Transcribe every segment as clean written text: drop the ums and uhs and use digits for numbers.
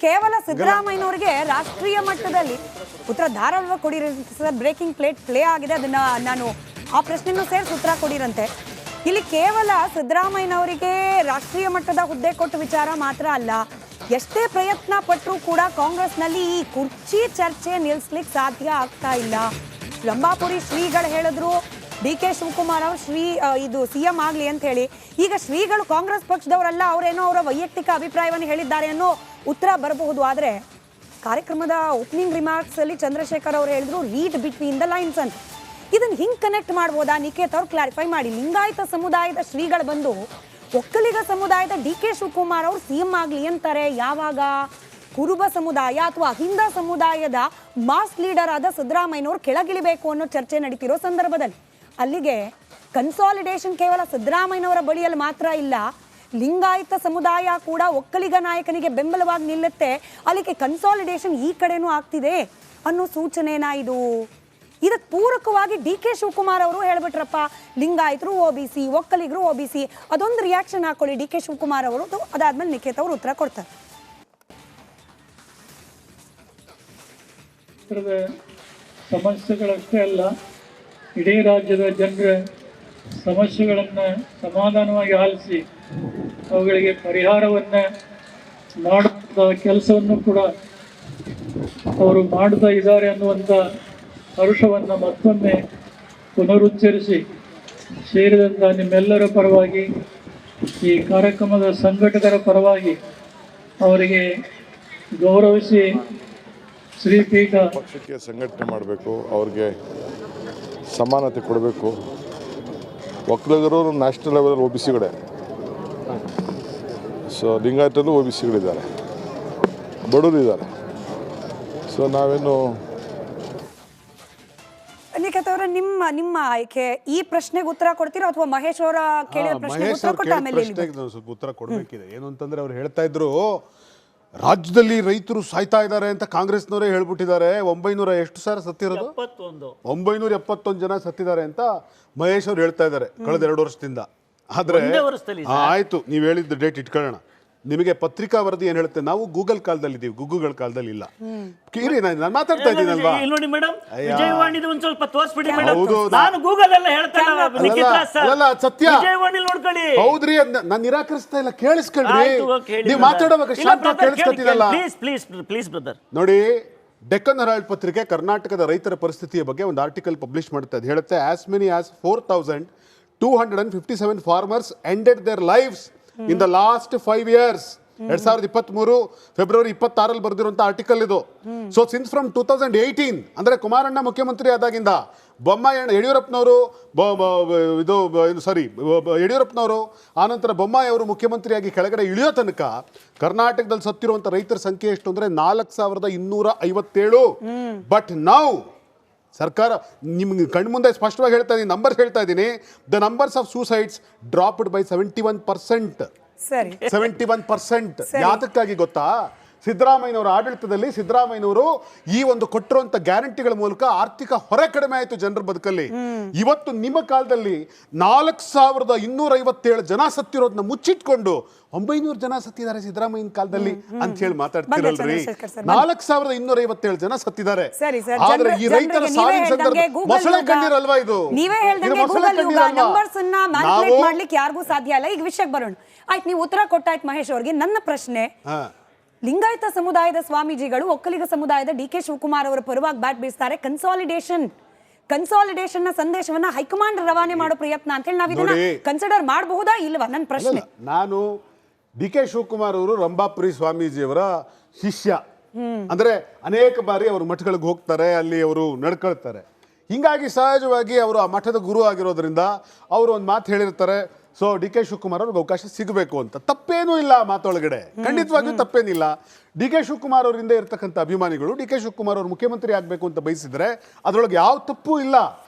ಕೇವಲ ಸಿದ್ದರಾಮಯ್ಯನವರಿಗೆ ರಾಷ್ಟ್ರೀಯ ಮಟ್ಟದಲ್ಲಿ ಉತ್ತರ ಧಾರಾಳ ಕೊಡಿರಿ ಸರ್. ಬ್ರೇಕಿಂಗ್ ಪ್ಲೇ ಆಗಿದೆ, ಅದನ್ನ ನಾನು ಆ ಪ್ರಶ್ನೆನೂ ಸೇರಿಸಿ ಉತ್ತರ ಕೊಡಿರಂತೆ. ಇಲ್ಲಿ ಕೇವಲ ಸಿದ್ದರಾಮಯ್ಯನವರಿಗೆ ರಾಷ್ಟ್ರೀಯ ಮಟ್ಟದ ಹುದ್ದೆ ಕೊಟ್ಟ ವಿಚಾರ ಮಾತ್ರ ಅಲ್ಲ, ಎಷ್ಟೇ ಪ್ರಯತ್ನ ಪಟ್ಟರೂ ಕೂಡ ಕಾಂಗ್ರೆಸ್ನಲ್ಲಿ ಈ ಕುರ್ಚಿ ಚರ್ಚೆ ನಿಲ್ಲಿಸ್ಲಿಕ್ಕೆ ಸಾಧ್ಯ ಆಗ್ತಾ ಇಲ್ಲ. ರಂಭಾಪುರಿ ಶ್ರೀಗಳು ಹೇಳಿದ್ರು DK ಶಿವಕುಮಾರ್ ಅವರು ಇದು CM ಆಗಲಿ ಅಂತ ಹೇಳಿ. ಈಗ ಶ್ರೀಗಳು ಕಾಂಗ್ರೆಸ್ ಪಕ್ಷದವರಲ್ಲ, ಅವರೇನೋ ಅವರ ವೈಯಕ್ತಿಕ ಅಭಿಪ್ರಾಯವನ್ನು ಹೇಳಿದ್ದಾರೆ ಅನ್ನೋ ಉತ್ತರ ಬರಬಹುದು. ಆದರೆ ಕಾರ್ಯಕ್ರಮದ ಓಪನಿಂಗ್ ರಿಮಾರ್ಕ್ಸ್ ಅಲ್ಲಿ ಚಂದ್ರಶೇಖರ್ ಅವರು ಹೇಳಿದ್ರು ರೀಡ್ ಬಿಟ್ವೀನ್ ದ ಲೈನ್ಸ್ ಅಂತ. ಇದನ್ನ ಹಿಂಗೆ ಕನೆಕ್ಟ್ ಮಾಡ್ಬೋದಾ? ನಿಖೇತ್ ಅವ್ರು ಕ್ಲಾರಿಫೈ ಮಾಡಿ. ಲಿಂಗಾಯತ ಸಮುದಾಯದ ಶ್ರೀಗಳು ಬಂದು ಒಕ್ಕಲಿಗ ಸಮುದಾಯದ DK ಶಿವಕುಮಾರ್ ಅವರು CM ಆಗಲಿ ಅಂತಾರೆ. ಯಾವಾಗ? ಕುರುಬ ಸಮುದಾಯ ಅಥವಾ ಅಹಿಂದ ಸಮುದಾಯದ ಮಾಸ್ ಲೀಡರ್ ಆದ ಸಿದ್ದರಾಮಯ್ಯನವರು ಕೆಳಗಿಳಿಬೇಕು ಅನ್ನೋ ಚರ್ಚೆ ನಡೀತಿರೋ ಸಂದರ್ಭದಲ್ಲಿ ಅಲ್ಲಿಗೆ ಕನ್ಸಾಲಿಡೇಷನ್ ಕೇವಲ ಸಿದ್ದರಾಮಯ್ಯನವರ ಬಳಿಯಲ್ಲಿ ಮಾತ್ರ ಇಲ್ಲ, ಲಿಂಗಾಯತ ಸಮುದಾಯ ಕೂಡ ಒಕ್ಕಲಿಗ ನಾಯಕನಿಗೆ ಬೆಂಬಲವಾಗಿ ನಿಲ್ಲುತ್ತೆ. ಅಲ್ಲಿಗೆ ಕನ್ಸಾಲಿಡೇಷನ್ ಈ ಕಡೆನೂ ಆಗ್ತಿದೆ ಅನ್ನೋ ಸೂಚನೆನಾ ಇದು? ಇದಕ್ಕೆ ಪೂರಕವಾಗಿ DK ಶಿವಕುಮಾರ್ ಅವರು ಹೇಳ್ಬಿಟ್ರಪ್ಪ, ಲಿಂಗಾಯತರು OBC, ಒಕ್ಕಲಿಗರು OBC. ಅದೊಂದು ರಿಯಾಕ್ಷನ್ ಹಾಕೊಳ್ಳಿ DK ಶಿವಕುಮಾರ್ ಅವರು. ಅದಾದ್ಮೇಲೆ ನಿಖೇತ್ ಅವರು ಉತ್ತರ ಕೊಡ್ತಾರೆ. ಸಮಸ್ಯೆಗಳಷ್ಟೇ ಅಲ್ಲ, ಇಡೀ ರಾಜ್ಯದ ಜನರ ಸಮಸ್ಯೆಗಳನ್ನು ಸಮಾಧಾನವಾಗಿ ಆಲಿಸಿ ಅವುಗಳಿಗೆ ಪರಿಹಾರವನ್ನು ಮಾಡುವ ಕೆಲಸವನ್ನು ಕೂಡ ಅವರು ಮಾಡ್ತಾ ಇದ್ದಾರೆ ಅನ್ನುವಂಥ ಹರ್ಷವನ್ನು ಮತ್ತೊಮ್ಮೆ ಪುನರುಚ್ಚರಿಸಿ ಸೇರಿದಂಥ ನಿಮ್ಮೆಲ್ಲರ ಪರವಾಗಿ, ಈ ಕಾರ್ಯಕ್ರಮದ ಸಂಘಟಕರ ಪರವಾಗಿ ಅವರಿಗೆ ಗೌರವಿಸಿ ಶ್ರೀಪೀಠ ಪಕ್ಷಕ್ಕೆ ಸಂಘಟನೆ ಮಾಡಬೇಕು, ಅವ್ರಿಗೆ ಸಮಾನತೆ ಕೊಡಬೇಕು. ಒಕ್ಕಲಿಗರು ನ್ಯಾಷನಲ್ ಲೆವೆಲಲ್ಲಿ OBCಗಳೇ, ಸೊ ಲಿಂಗಾಯತಲ್ಲೂ OBCಗಳಿದ್ದಾರೆ, ಬಡವರು ಇದ್ದಾರೆ. ಸೊ ನಾವೇನು ನಿಖೇತ್ ಅವರ ನಿಮ್ಮ ಆಯ್ಕೆ, ಈ ಪ್ರಶ್ನೆಗೆ ಉತ್ತರ ಕೊಡ್ತೀರಾ ಅಥವಾ ಮಹೇಶ್ ಅವರ ಕೇಳಿದ ಪ್ರಶ್ನೆಗೆ ಉತ್ತರ ಕೊಟ್ಟ ಆಮೇಲೆ ಸ್ವಲ್ಪ ಉತ್ತರ ಕೊಡಬೇಕಿದೆ. ಏನು ಅಂತಂದ್ರೆ ಅವ್ರು ಹೇಳ್ತಾ ಇದ್ರು ರಾಜ್ಯದಲ್ಲಿ ರೈತರು ಸಾಯ್ತಾ ಇದ್ದಾರೆ ಅಂತ ಕಾಂಗ್ರೆಸ್ನವರೇ ಹೇಳ್ಬಿಟ್ಟಿದ್ದಾರೆ. 900 ಎಷ್ಟು ಸರ್ ಸತ್ತಿರೋದು? 971 ಜನ ಸತ್ತಿದ್ದಾರೆ ಅಂತ ಮಹೇಶ್ ಅವ್ರು ಹೇಳ್ತಾ ಇದ್ದಾರೆ ಕಳೆದ 2 ವರ್ಷದಿಂದ. ಆದ್ರೆ ಆಯ್ತು, ನೀವು ಹೇಳಿದ್ದು ಡೇಟ್ ಇಟ್ಕೊಳ್ಳೋಣ. ನಿಮಗೆ ಪತ್ರಿಕಾ ವರದಿ ಏನ್ ಹೇಳುತ್ತೆ? ನಾವು ಗೂಗಲ್ ಕಾಲದಲ್ಲಿ ಇದೀವಿ, ಗುಗ್ಗುಗಳ ಕಾಲದಲ್ಲಿ ಇಲ್ಲ. ಕೀರಿ ನಾನು ಮಾತಾಡ್ತಾ ಇದ್ದೀನಲ್ವಾ? ನೋಡಿ ಮೇಡಮ್, ವಿಜಯವಾಣಿದು ಒಂದ್ ಸ್ವಲ್ಪ ತೋರಿಸ್ಬಿಡಿ ಮೇಡಮ್. ನಾನು ಗೂಗಲ್ ಎಲ್ಲ ಹೇಳ್ತಾ ಸತ್ಯ ನೋಡ್ಕೊಳ್ಳಿ. ಹೌದ್ರಿ, ನಾನು ನಿರಾಕರಿಸ್ತಾ ಇಲ್ಲ, ಕೇಳಿಸ್ಕೊಳ್ರಿ. ನೀವು ಮಾತಾಡುವಾಗ ಶಾಂತ ಕೇಳಿಸ್ಕೊತಿರಲ್ಲ. Please brother. ನೋಡಿ, ಡೆಕ್ಕನ್ ಹೆರಾಲ್ಡ್ ಪತ್ರಿಕೆ ಕರ್ನಾಟಕದ ರೈತರ ಪರಿಸ್ಥಿತಿಯ ಬಗ್ಗೆ ಒಂದು ಆರ್ಟಿಕಲ್ ಪಬ್ಲಿಷ್ ಮಾಡುತ್ತೆ. ಅದು ಹೇಳುತ್ತೆ as many as 4,257 farmers ended their lives in the last 5 years. 2023 ಫೆಬ್ರವರಿ 26 ಬರೆದಿರುವಂತ ಆರ್ಟಿಕಲ್ ಇದು. ಸೊ ಸಿನ್ಸ್ ಫ್ರಮ್ 2018 ಅಂದ್ರೆ ಕುಮಾರಣ್ಣ ಮುಖ್ಯಮಂತ್ರಿ ಆದಾಗಿಂದ ಯಡಿಯೂರಪ್ಪನವರು ಯಡಿಯೂರಪ್ಪನವರು ಆನಂತರ ಬೊಮ್ಮಾಯಿ ಅವರು ಮುಖ್ಯಮಂತ್ರಿಯಾಗಿ ಕೆಳಗಡೆ ಇಳಿಯೋ ತನಕ ಕರ್ನಾಟಕದಲ್ಲಿ ಸತ್ತಿರುವಂತ ರೈತರ ಸಂಖ್ಯೆ ಎಷ್ಟು ಅಂದ್ರೆ 4,257. ಬಟ್ ನೌ ಸರ್ಕಾರ ನಿಮ್ಗೆ ಕಣ್ಮುಂದೆ ಸ್ಪಷ್ಟವಾಗಿ ಹೇಳ್ತಾ ಇದ್ದೀನಿ, ನಂಬರ್ಸ್ ಹೇಳ್ತಾ ಇದ್ದೀನಿ. The numbers of suicides dropped by 71%. 71%. ಯಾತಕ್ಕಾಗಿ ಗೊತ್ತಾ? ಸಿದ್ದರಾಮಯ್ಯನವರ ಆಡಳಿತದಲ್ಲಿ ಸಿದ್ದರಾಮಯ್ಯನವರು ಈ ಒಂದು ಕೊಟ್ಟಿರುವಂತ ಗ್ಯಾರಂಟಿಗಳ ಮೂಲಕ ಆರ್ಥಿಕ ಹೊರೆ ಕಡಿಮೆ ಆಯಿತು ಜನರ ಬದುಕಲ್ಲಿ. ಇವತ್ತು ನಿಮ್ಮ ಕಾಲದಲ್ಲಿ 4,257 ಜನ ಸತ್ತಿರೋದನ್ನ ಮುಚ್ಚಿಟ್ಕೊಂಡು 900 ಜನ ಸತ್ತಿದ್ದಾರೆ ಸಿದ್ದರಾಮಯ್ಯನ ಕಾಲದಲ್ಲಿ ಅಂತ ಹೇಳಿ ಮಾತಾಡ್ತಿರಲ್ರಿ. 4,257 ಜನ ಸತ್ತಿದ್ದಾರೆ. ಆದ್ರೆ ಈ ರೈತರ ಸಾವಿನ ಸಂದರ್ಭ ಮೊಸಳೆ ಕಣ್ಣೀರಲ್ವಾ ಇದು? ನೀವೇ ಮಾಡ್ಲಿಕ್ಕೆ ಯಾರಿಗೂ ಸಾಧ್ಯ ಇಲ್ಲ. ಈಗ ವಿಷಯಕ್ಕೆ ಬರೋಣ. ಆಯ್ತು, ನೀವು ಉತ್ತರ ಕೊಟ್ಟಾಯ್ತು ಮಹೇಶ್ ಅವ್ರಿಗೆ. ನನ್ನ ಪ್ರಶ್ನೆ, ಲಿಂಗಾಯತ ಸಮುದಾಯದ ಸ್ವಾಮೀಜಿಗಳು ಒಕ್ಕಲಿಗ ಸಮುದಾಯದ DK ಶಿವಕುಮಾರ್ ಅವರ ಪರವಾಗಿ ಬ್ಯಾಟ್ ಬೀಸ್ತಾರೆ. ಕನ್ಸಾಲಿಡೇಷನ್ ನ ಸಂದೇಶವನ್ನ ಹೈಕಮಾಂಡ್ ರವಾನೆ ಮಾಡೋ ಪ್ರಯತ್ನ ಅಂತ ಹೇಳಿ ನಾವು ಇದನ್ನ ಕನ್ಸಿಡರ್ ಮಾಡಬಹುದಾ ಇಲ್ವಾ? ನನ್ನ ಪ್ರಶ್ನೆ. ನಾನು DK ಶಿವಕುಮಾರ್ ಅವರು ರಂಭಾಪುರಿ ಸ್ವಾಮೀಜಿಯವರ ಶಿಷ್ಯ. ಅಂದ್ರೆ ಅನೇಕ ಬಾರಿ ಅವರು ಮಠಗಳಿಗೆ ಹೋಗ್ತಾರೆ, ಅಲ್ಲಿ ಅವರು ನಡ್ಕೊಳ್ತಾರೆ. ಹಿಂಗಾಗಿ ಸಹಜವಾಗಿ ಅವರು ಆ ಮಠದ ಗುರು ಆಗಿರೋದ್ರಿಂದ ಅವರು ಒಂದು ಮಾತು ಹೇಳಿರ್ತಾರೆ, ಸೊ DK ಶಿವಕುಮಾರ್ ಅವ್ರಿಗೆ ಅವಕಾಶ ಸಿಗಬೇಕು ಅಂತ. ತಪ್ಪೇನೂ ಇಲ್ಲ ಮಾತೊಳಗಡೆ, ಖಂಡಿತವಾಗಿಯೂ ತಪ್ಪೇನಿಲ್ಲ. DK ಶಿವಕುಮಾರ್ ಅವರಿಂದ ಇರ್ತಕ್ಕಂಥ ಅಭಿಮಾನಿಗಳು DK ಶಿವಕುಮಾರ್ ಅವರು ಮುಖ್ಯಮಂತ್ರಿ ಆಗಬೇಕು ಅಂತ ಬಯಸಿದ್ರೆ ಅದರೊಳಗೆ ಯಾವ ತಪ್ಪು ಇಲ್ಲ.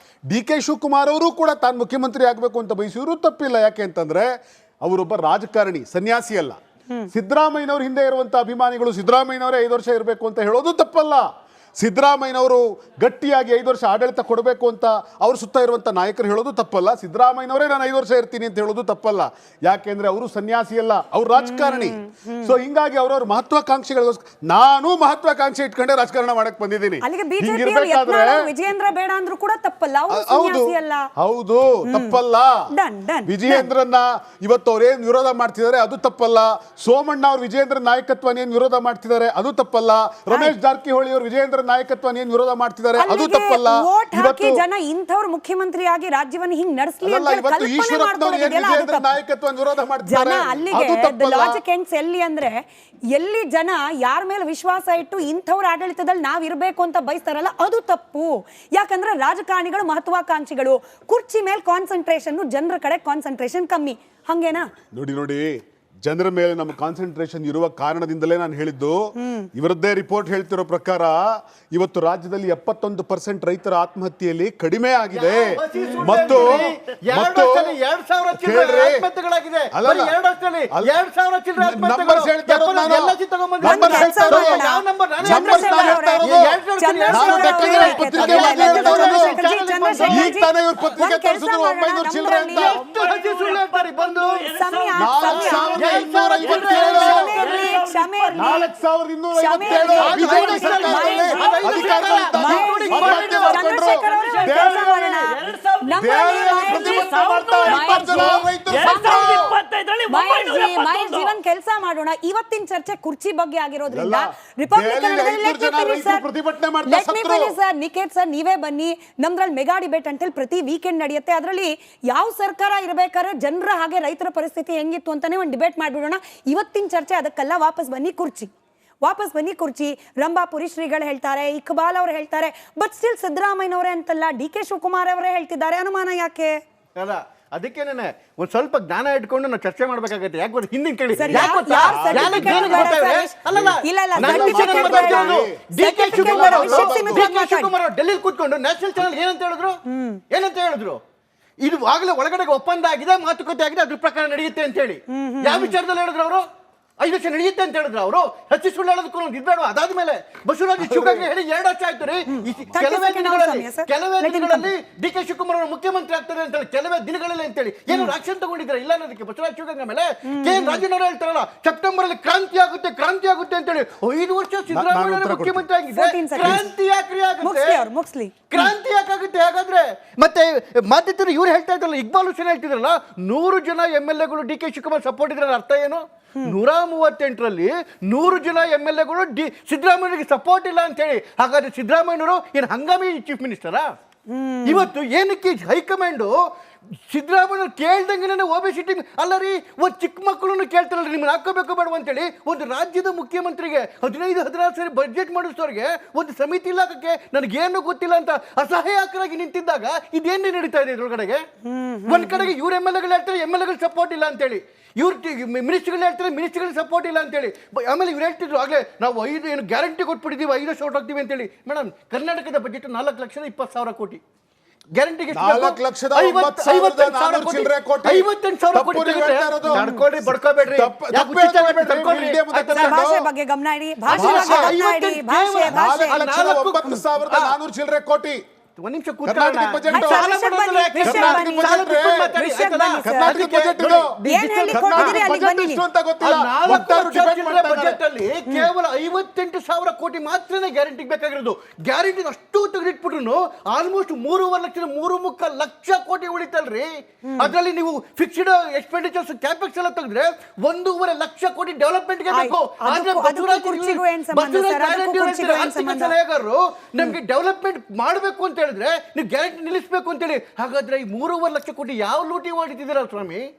DK ಶಿವಕುಮಾರ್ ಅವರು ಕೂಡ ತಾನು ಮುಖ್ಯಮಂತ್ರಿ ಆಗಬೇಕು ಅಂತ ಬಯಸಿದ್ರು ತಪ್ಪಿಲ್ಲ. ಯಾಕೆ ಅಂತಂದ್ರೆ ಅವರೊಬ್ಬ ರಾಜಕಾರಣಿ, ಸನ್ಯಾಸಿ ಅಲ್ಲ. ಸಿದ್ದರಾಮಯ್ಯನವ್ರ ಹಿಂದೆ ಇರುವಂತ ಅಭಿಮಾನಿಗಳು ಸಿದ್ದರಾಮಯ್ಯನವರೇ 5 ವರ್ಷ ಇರಬೇಕು ಅಂತ ಹೇಳೋದು ತಪ್ಪಲ್ಲ. ಸಿದ್ದರಾಮಯ್ಯನವರು ಗಟ್ಟಿಯಾಗಿ 5 ವರ್ಷ ಆಡಳಿತ ಕೊಡಬೇಕು ಅಂತ ಅವ್ರ ಸುತ್ತ ಇರುವಂಥ ನಾಯಕರು ಹೇಳೋದು ತಪ್ಪಲ್ಲ. ಸಿದ್ದರಾಮಯ್ಯನವರೇ ನಾನು 5 ವರ್ಷ ಇರ್ತೀನಿ ಅಂತ ಹೇಳೋದು ತಪ್ಪಲ್ಲ. ಯಾಕೆಂದ್ರೆ ಅವರು ಸನ್ಯಾಸಿ ಅಲ್ಲ, ಅವ್ರು ರಾಜಕಾರಣಿ. ಸೊ ಹಿಂಗಾಗಿ ಅವ್ರವ್ರ ಮಹತ್ವಾಕಾಂಕ್ಷೆಗಳಿಗೋಸ್ಕರ ನಾನು ಮಹತ್ವಾಕಾಂಕ್ಷೆ ಇಟ್ಕೊಂಡೆ ರಾಜಕಾರಣ ಮಾಡಕ್ ಬಂದಿದ್ದೀನಿ. ಅಲ್ಲಿಗೆ ಬಿಜೆಪಿ ಹಿಂಗಿರ್ಬೇಕಾದ್ರೆ ವಿಜಯೇಂದ್ರ ಬೇಡ ಅಂದ್ರೂ ಕೂಡ ತಪ್ಪಲ್ಲ, ಅವ್ರು ಹೌದು ಸನ್ಯಾಸಿ ಅಲ್ಲ. ಹೌದು ತಪ್ಪಲ್ಲ. Done. ವಿಜಯೇಂದ್ರನ್ನ ಇವತ್ತು ಅವ್ರೇನ್ ವಿರೋಧ ಮಾಡ್ತಿದ್ದಾರೆ ಅದು ತಪ್ಪಲ್ಲ. ಸೋಮಣ್ಣ ಅವ್ರು ವಿಜಯೇಂದ್ರ ನಾಯಕತ್ವ ಏನ್ ವಿರೋಧ ಮಾಡ್ತಿದ್ದಾರೆ ಅದು ತಪ್ಪಲ್ಲ. ರಮೇಶ್ ಜಾರಕಿಹೊಳಿ ಅವರು ವಿಜಯೇಂದ್ರ ನಾಯಕತ್ವ ಏನ್ ವಿರೋಧ ಮಾಡ್ತಿದ್ದಾರೆ ಅದು ಅಲ್ಲಿಗೆ ತಪ್ಪಲ್ಲ. ವೋಟ್ ಹಾಕಿ ಇವತ್ತು ಜನ ಇಂಥವ್ರು ಮುಖ್ಯಮಂತ್ರಿಯಾಗಿ ರಾಜ್ಯವನ್ನು ಹಿಂಗ್ ನಡೆಸಲಿ ಅಲ್ಲ, ಇವತ್ತು ಈಶ್ವರಪ್ಪನವರು ಏನ್ ವಿಜಯೇಂದ್ರ ನಾಯಕತ್ವ ವಿರೋಧ ಜನ ಮಾಡ್ತಿದ್ದಾರೆ ಅಲ್ಲಿಗೆ ಅದು ತಪ್ಪಲ್ಲ. ಲಾಜಿಕ್ ಎಂಡ್ಸ್ ಎಲ್ಲಿ ಅಂದ್ರೆ ಎಲ್ಲಿ ಜನ ಯಾರ ಮೇಲೆ ವಿಶ್ವಾಸ ಇಟ್ಟು ಇಂಥವ್ರ ಆಡಳಿತದಲ್ಲಿ ನಾವ್ ಇರ್ಬೇಕು ಅಂತ ಬಯಸ್ತಾರಲ್ಲ ಅದು ತಪ್ಪು. ಯಾಕಂದ್ರೆ ರಾಜಕಾರಣಿಗಳು ಮಹತ್ವಾಕಾಂಕ್ಷಿಗಳು, ಕುರ್ಚಿ ಮೇಲೆ ಕಾನ್ಸಂಟ್ರೇಷನ್, ಜನರ ಕಡೆ ಕಾನ್ಸಂಟ್ರೇಷನ್ ಕಮ್ಮಿ. ಹಂಗೇನಾ? ನೋಡಿ ಜನರ ಮೇಲೆ ನಮ್ಮ ಕಾನ್ಸಂಟ್ರೇಷನ್ ಇರುವ ಕಾರಣದಿಂದಲೇ ನಾನು ಹೇಳಿದ್ದು. ಇವರದ್ದೇ ರಿಪೋರ್ಟ್ ಹೇಳ್ತಿರೋ ಪ್ರಕಾರ ಇವತ್ತು ರಾಜ್ಯದಲ್ಲಿ 71% ರೈತರ ಆತ್ಮಹತ್ಯೆಯಲ್ಲಿ ಕಡಿಮೆ ಆಗಿದೆ. ಮತ್ತು ಜೀವನ್ ಕೆಲಸ ಮಾಡೋಣ. ಇವತ್ತಿನ ಚರ್ಚೆ ಕುರ್ಚಿ ಬಗ್ಗೆ ಆಗಿರೋದ್ರಿಂದ ನಿಖೇತ್ ಸರ್ ನೀವೇ ಬನ್ನಿ, ನಮ್ದ್ರಲ್ಲಿ ಮೆಗಾ ಡಿಬೇಟ್ ಅಂತೇಳಿ ಪ್ರತಿ ವೀಕೆಂಡ್ ನಡೆಯುತ್ತೆ. ಅದರಲ್ಲಿ ಯಾವ ಸರ್ಕಾರ ಇರ್ಬೇಕಾದ್ರೆ ಜನರ ಹಾಗೆ ರೈತರ ಪರಿಸ್ಥಿತಿ ಹೆಂಗಿತ್ತು ಅಂತಾನೆ ಒಂದು ಡಿಬೇಟ್ ಮಾಡ್ಬಿಡೋಣ. ಇವತ್ತಿನ ಚರ್ಚೆ ಅದಕ್ಕೆಲ್ಲ ವಾಪಸ್ ಬನ್ನಿ ಕುರ್ಚಿ. ರಂಭಾಪುರಿ ಶ್ರೀಗಳು ಹೇಳ್ತಾರೆ, ಇಕ್ಬಾಲ್ ಅವರು ಹೇಳ್ತಾರೆ, ಬಟ್ ಸ್ಟಿಲ್ ಸಿದ್ದರಾಮಯ್ಯನವರೇ ಅಂತಲ್ಲ, DK ಶಿವಕುಮಾರ್ ಅವರೇ ಹೇಳ್ತಿದ್ದಾರೆ. ಅನುಮಾನ ಯಾಕೆ? ಅಲ್ಲ ಅದಕ್ಕೇನೆ ಒಂದ್ ಸ್ವಲ್ಪ ಜ್ಞಾನ ಇಟ್ಕೊಂಡು ನಾವು ಚರ್ಚೆ ಮಾಡ್ಬೇಕಾಗತ್ತೆ. ಯಾಕೆ ಗೊತ್ತಾ, ಹಿಂದಿನ ಕೇಳಿ sir, D K Shivakumar Delhi ಕೂತ್ಕೊಂಡು ನ್ಯಾಷನಲ್ ಚಾನೆಲ್ ಏನಂತ ಹೇಳಿದ್ರು, ಇದು ಆಗ್ಲೇ ಒಳಗಡೆ ಒಪ್ಪಂದ ಆಗಿದೆ, ಮಾತುಕತೆ ಆಗಿದೆ, ಅದ್ರ ಪ್ರಕಾರ ನಡೆಯುತ್ತೆ ಅಂತ ಹೇಳಿ. ಯಾವ ವಿಚಾರದಲ್ಲಿ ಹೇಳಿದ್ರು ಅವರು? 5 ವರ್ಷ ನಡೆಯುತ್ತೆ ಅಂತ ಹೇಳಿದ್ರು ಅವರು. ಹೆಚ್ಚು ಸುಳ್ಳು ಹೇಳೋದಕ್ಕೂ ಇದ್ಬೇಡ. ಅದಾದ್ಮೇಲೆ ಬಸವರಾಜ ಶಿವಗಂಗೆ ಹೇಳಿ 2 ವರ್ಷ ಆಯ್ತು ರೀ. ಕೆಲವೇ ದಿನಗಳಲ್ಲಿ DK ಶಿವಕುಮಾರ್ ಅವರು ಮುಖ್ಯಮಂತ್ರಿ ಆಗ್ತಾರೆ ಅಂತ ಹೇಳಿ, ಕೆಲವೇ ದಿನಗಳಲ್ಲಿ ಅಂತೇಳಿ ಏನು ಆಕ್ಷನ್ ತಗೊಂಡಿದ್ದಾರೆ ಇಲ್ಲ ಅನ್ನೋದಕ್ಕೆ ಬಸವರಾಜ ಶಿವಗಂಗೆ ಮೇಲೆ KN ರಾಜಣ್ಣವರು ಹೇಳ್ತಾರಲ್ಲ, ಸೆಪ್ಟೆಂಬರ್ ಅಲ್ಲಿ ಕ್ರಾಂತಿ ಆಗುತ್ತೆ ಅಂತ ಹೇಳಿ 5 ವರ್ಷ ಸಿದ್ದರಾಮಯ್ಯ ಮುಖ್ಯಮಂತ್ರಿ ಆಗಿದೆ. ಕ್ರಾಂತಿ ಯಾಕಾಗುತ್ತೆ ಹಾಗಾದ್ರೆ? ಮತ್ತೆ ಮಾಧ್ಯಮರು ಇವ್ರು ಹೇಳ್ತಾ ಇದ್ರಲ್ಲ, ಇಕ್ಬಾಲ್ ಹುಸೇನ್ ಹೇಳ್ತಿದ್ರಲ್ಲ, 100 ಜನ MLAಗಳು DK ಶಿವಕುಮಾರ್ ಸಪೋರ್ಟ್ ಇದ್ರ ಅರ್ಥ ಏನು? 138ರಲ್ಲಿ 100 ಜನ MLAಗಳು ಸಿದ್ದರಾಮಯ್ಯನಿಗೆ ಸಪೋರ್ಟ್ ಇಲ್ಲ ಅಂತ ಹೇಳಿ. ಹಾಗಾದ್ರೆ ಸಿದ್ದರಾಮಯ್ಯನವರು ಏನು ಹಂಗಾಮಿ ಚೀಫ್ ಮಿನಿಸ್ಟರಾ? ಇವತ್ತು ಏನಕ್ಕೆ ಹೈಕಮಾಂಡ್ ಸಿದ್ದರಾಮಯ್ಯ ಕೇಳ್ದಂಗೆ ಒಬಿಸಿಟಿ ಅಲ್ಲ ರೀ, ಒಂದು ಚಿಕ್ಕ ಮಕ್ಕಳನ್ನು ಕೇಳ್ತಾರಲ್ಲ ನಿಮ್ಮನ್ನು ಹಾಕೋಬೇಕು ಬೇಡ ಅಂತೇಳಿ. ಒಂದು ರಾಜ್ಯದ ಮುಖ್ಯಮಂತ್ರಿಗೆ 15-16 ಸರಿ ಬಡ್ಜೆಟ್ ಮಾಡಿಸೋರಿಗೆ ಒಂದು ಸಮಿತಿ ಇಲಾಖೆಗೆ ನನಗೇನು ಗೊತ್ತಿಲ್ಲ ಅಂತ ಅಸಹಾಯಕರಾಗಿ ನಿಂತಿದ್ದಾಗ ಇದೇನೇ ನಡೀತಾ ಇದೆ ಇದ್ರೊಳಗಡೆಗೆ? ಒಂದ್ ಕಡೆಗೆ ಇವ್ರ MLAಗಳು ಹೇಳ್ತಾರೆ MLAಗಳು ಸಪೋರ್ಟ್ ಇಲ್ಲ ಅಂತೇಳಿ, ಇವ್ರು ಮಿನಿಸ್ಟ್ರಿಗಳು ಹೇಳ್ತಾರೆ ಮಿನಿಸ್ಟ್ರಿಗಳು ಸಪೋರ್ಟ್ ಇಲ್ಲ ಅಂತೇಳಿ. ಆಮೇಲೆ ಇವ್ರು ಹೇಳ್ತಿದ್ರು ಆಗಲೇ ನಾವು 5 ಏನು ಗ್ಯಾರಂಟಿ ಕೊಟ್ಬಿಟ್ಟಿದ್ದೀವಿ, 5 ವರ್ಷ ಹೊರಟೋಗ್ತೀವಿ ಅಂತೇಳಿ. ಮೇಡಮ್, ಕರ್ನಾಟಕದ ಬಜೆಟ್ 4,20,000 ಕೋಟಿ, ಗ್ಯಾರಂಟಿಗೆ 4,58,000 ಕೋಟಿ. ನಡ್ಕೊಳ್ಳಿ, ಬಡ್ಕೋಬೇಡ್ರಿ. ಭಾಷೆ ಬಗ್ಗೆ ಗಮನ ಇಡಿ, 4,09,400 ಚಿಲ್ಲರೆ ಕೋಟಿ. ಒಂದ್ ನಿಮಿಷ ಬಜೆಟ್ ಅಲ್ಲಿ ಕೇವಲ 58,000 ಕೋಟಿ ಮಾತ್ರ ಗ್ಯಾರಂಟಿಗೆ ಬೇಕಾಗಿರೋದು. ಗ್ಯಾರಂಟಿ ಅಷ್ಟು ತೆಗೆದಿಟ್ಬಿಟ್ರು ಆಲ್ಮೋಸ್ಟ್ 3,25 ಲಕ್ಷ ಕೋಟಿ ಉಳಿತಲ್ರಿ. ಅದ್ರಲ್ಲಿ ನೀವು ಫಿಕ್ಸ್ಡ್ ಎಕ್ಸ್ಪೆಂಡಿಚರ್ಸ್ ಕ್ಯಾಪೆಕ್ಸ್ ಎಲ್ಲ ತೆಗೆದ್ರೆ 1.5 ಲಕ್ಷ ಕೋಟಿ ಡೆವಲಪ್ಮೆಂಟ್ಗೆ ಬೇಕು. ಸಲಹೆಗಾರರು ನಮ್ಗೆ ಡೆವಲಪ್ಮೆಂಟ್ ಮಾಡಬೇಕು ಅಂತ ಹೇಳಿದ್ರೆ ನೀವು ಗ್ಯಾರಂಟಿ ನಿಲ್ಲಿಸಬೇಕು ಅಂತೇಳಿ. ಹಾಗಾದ್ರೆ ಈ 3.5 ಲಕ್ಷ ಕೋಟಿ ಯಾವ ಲೂಟಿ ಮಾಡಿದ್ದೀರಾ ಸ್ವಾಮಿ?